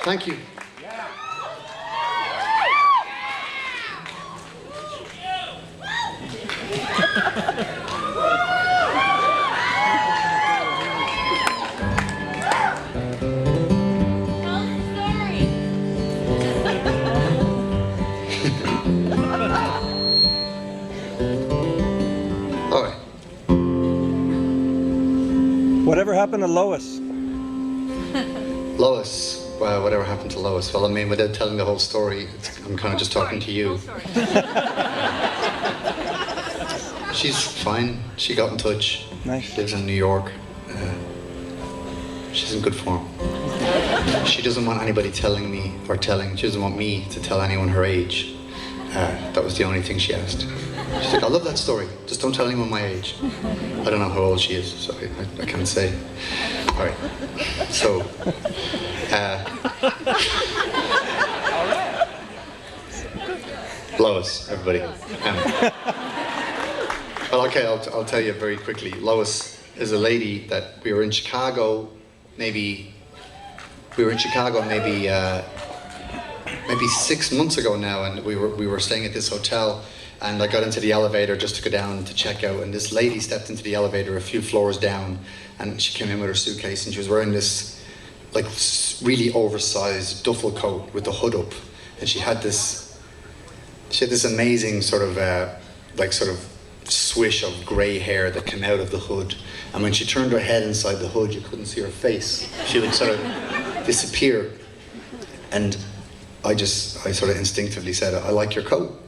Thank you. All right. Whatever happened to Lois? Lois. Well, whatever happened to Lois? Well, I mean, without telling the whole story, I'm kind of just talking to you. She's fine. She got in touch. Nice. She lives in New York. She's in good form. She doesn't want anybody telling me, she doesn't want me to tell anyone her age. That was the only thing she asked. She's like, I love that story. Just don't tell anyone my age. I don't know how old she is, so I can't say. All right. So, Lois, everybody. Well, okay, I'll tell you very quickly. Lois is a lady that we were in Chicago, maybe 6 months ago now, and we were staying at this hotel, and I got into the elevator just to go down to check out, and this lady stepped into the elevator a few floors down, and she came in with her suitcase, and she was wearing this like really oversized duffel coat with the hood up, and she had this amazing sort of swish of grey hair that came out of the hood, and when she turned her head inside the hood, you couldn't see her face. She would sort of disappear, and I sort of instinctively said, I like your coat.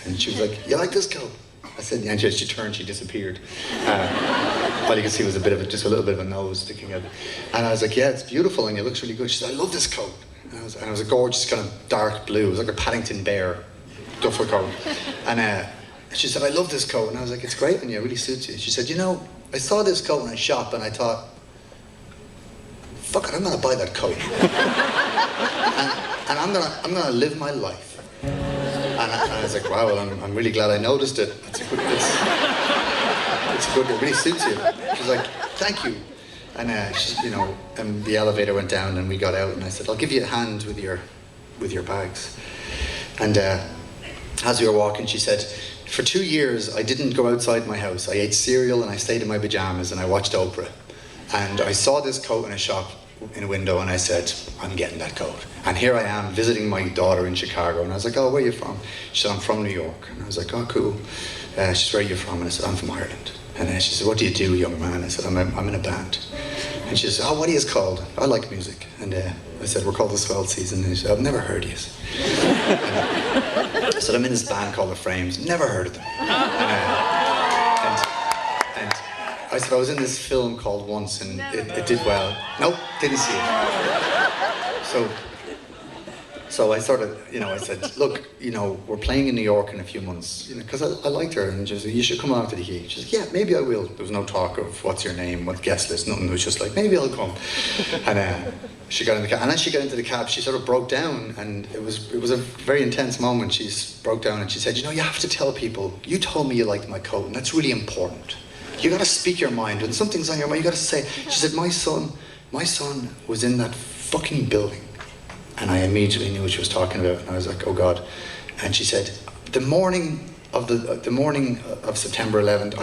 And she was like, you like this coat? I said, yeah, and she turned, she disappeared. All you could see was just a little bit of a nose sticking out. And I was like, yeah, it's beautiful and it looks really good. She said, I love this coat. And it was a gorgeous kind of dark blue. It was like a Paddington Bear duffel coat. And she said, I love this coat. And I was like, it's great on you, it really suits you. She said, you know, I saw this coat when I shop and I thought, fuck it, I'm gonna buy that coat. and I'm gonna live my life. And I was like, wow, well, I'm really glad I noticed it. It's good, it really suits you. She was like, thank you. And and the elevator went down and we got out and I said, I'll give you a hand with your bags. And as we were walking, she said, for 2 years, I didn't go outside my house. I ate cereal and I stayed in my pajamas and I watched Oprah. And I saw this coat in a shop in a window and I said, I'm getting that coat. And here I am visiting my daughter in Chicago. And I was like, oh, where are you from? She said, I'm from New York. And I was like, oh, cool. She said, where are you from? And I said, I'm from Ireland. And then she said, what do you do, young man? I said, I'm in a band. And she said, oh, what are you called? I like music. And I said, we're called the Swell Season. And she said, I've never heard of you. I said, I'm in this band called The Frames. Never heard of them. And I said, I was in this film called Once and it did well. Nope, didn't see it. So I sort of, I said, look, we're playing in New York in a few months, because I liked her, and she said, you should come out to the gig. She said, yeah, maybe I will. There was no talk of what's your name, what guest list, nothing. It was just like, maybe I'll come. And she got in the cab, and as she got into the cab, she sort of broke down, and it was a very intense moment. She broke down and she said, you have to tell people, you told me you liked my coat, and that's really important. You got to speak your mind. When something's on your mind, you got to say. She said, my son was in that fucking building. And I immediately knew what she was talking about, and I was like, oh God. And she said, the morning of September 11th,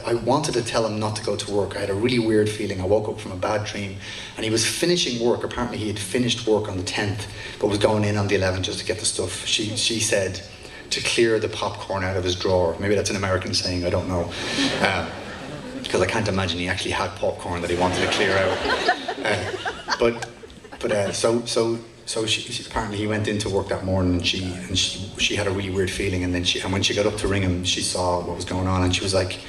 I wanted to tell him not to go to work. I had a really weird feeling. I woke up from a bad dream, and he was finishing work. Apparently he had finished work on the 10th, but was going in on the 11th just to get the stuff. She said to clear the popcorn out of his drawer. Maybe that's an American saying, I don't know. Because I can't imagine he actually had popcorn that he wanted to clear out. So she apparently he went into work that morning, and she had a really weird feeling, and when she got up to ring him, she saw what was going on, and she was like,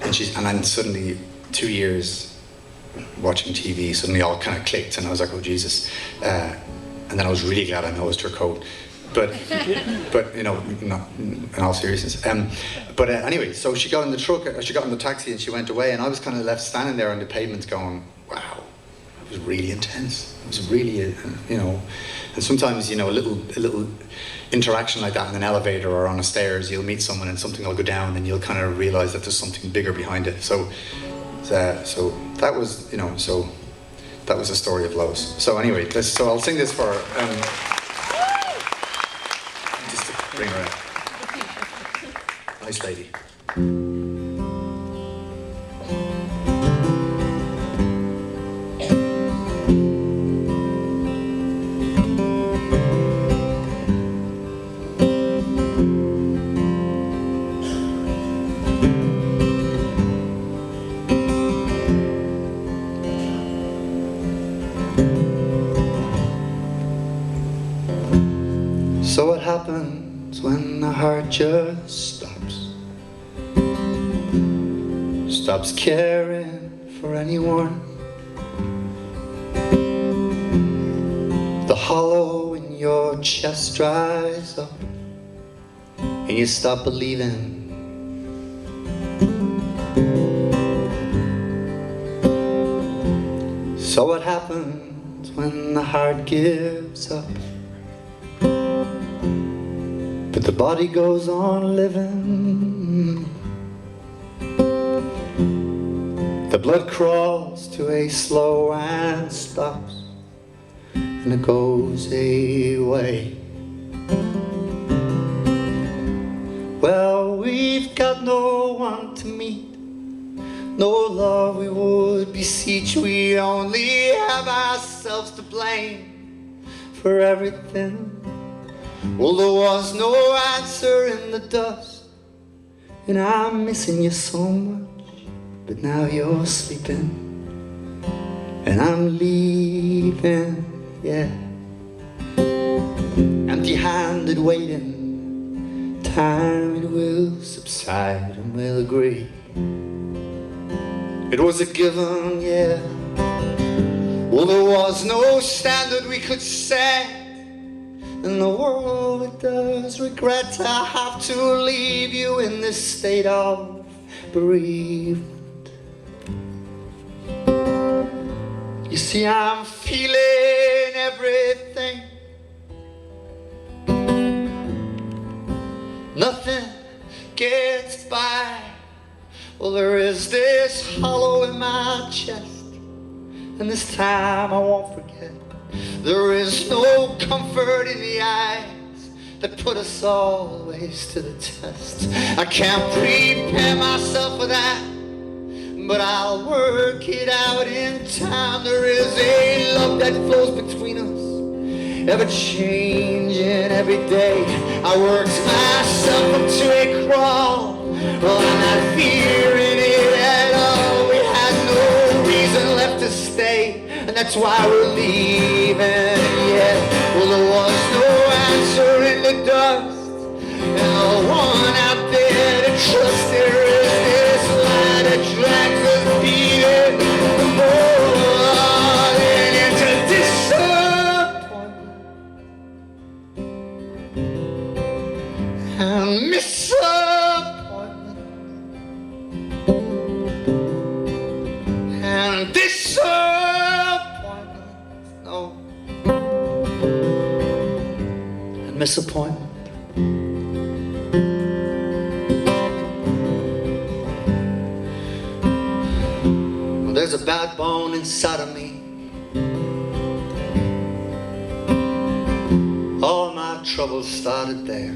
and then suddenly 2 years watching TV, suddenly all kind of clicked, and I was like, oh Jesus, and then I was really glad I noticed her coat, but not in all seriousness. But anyway, so she got in the truck, she got in the taxi, and she went away, and I was kind of left standing there on the pavement, going, wow. It was really intense. It was really, and sometimes, a little interaction like that in an elevator or on a stairs, you'll meet someone and something will go down and you'll kind of realize that there's something bigger behind it. So that was, you know, so that was the story of Lois. So anyway, so I'll sing this for her. Just to bring her out. Nice lady. So what happens when the heart just stops caring for anyone? The hollow in your chest dries up and you stop believing. So what happens when the heart gives up? But the body goes on living. The blood crawls to a slow and stops, and it goes away. Well, we've got no one to meet, no love we would beseech. We only have ourselves to blame for everything. Well, there was no answer in the dust, and I'm missing you so much. But now you're sleeping, and I'm leaving, yeah. Empty-handed waiting, time it will subside and we'll agree. It was a given, yeah. Well, there was no standard we could set. In the world it does regret to have to leave you in this state of bereavement. You see, I'm feeling everything. Nothing gets by. Well, there is this hollow in my chest, and this time I won't forget. There is no comfort in the eyes that put us always to the test. I can't prepare myself for that, but I'll work it out in time. There is a love that flows between us, ever changing every day. I worked myself up to a crawl. Well, I'm not fearing it at all. We had no reason left to stay, and that's why we're leaving, yeah. Well, there was no answer in the dust, and no one out there to trust. There is this line that drags us beating more and into disappointment and disappointment and disappointment, no, and misappointment. Well, there's a bad bone inside of me. All my troubles started there.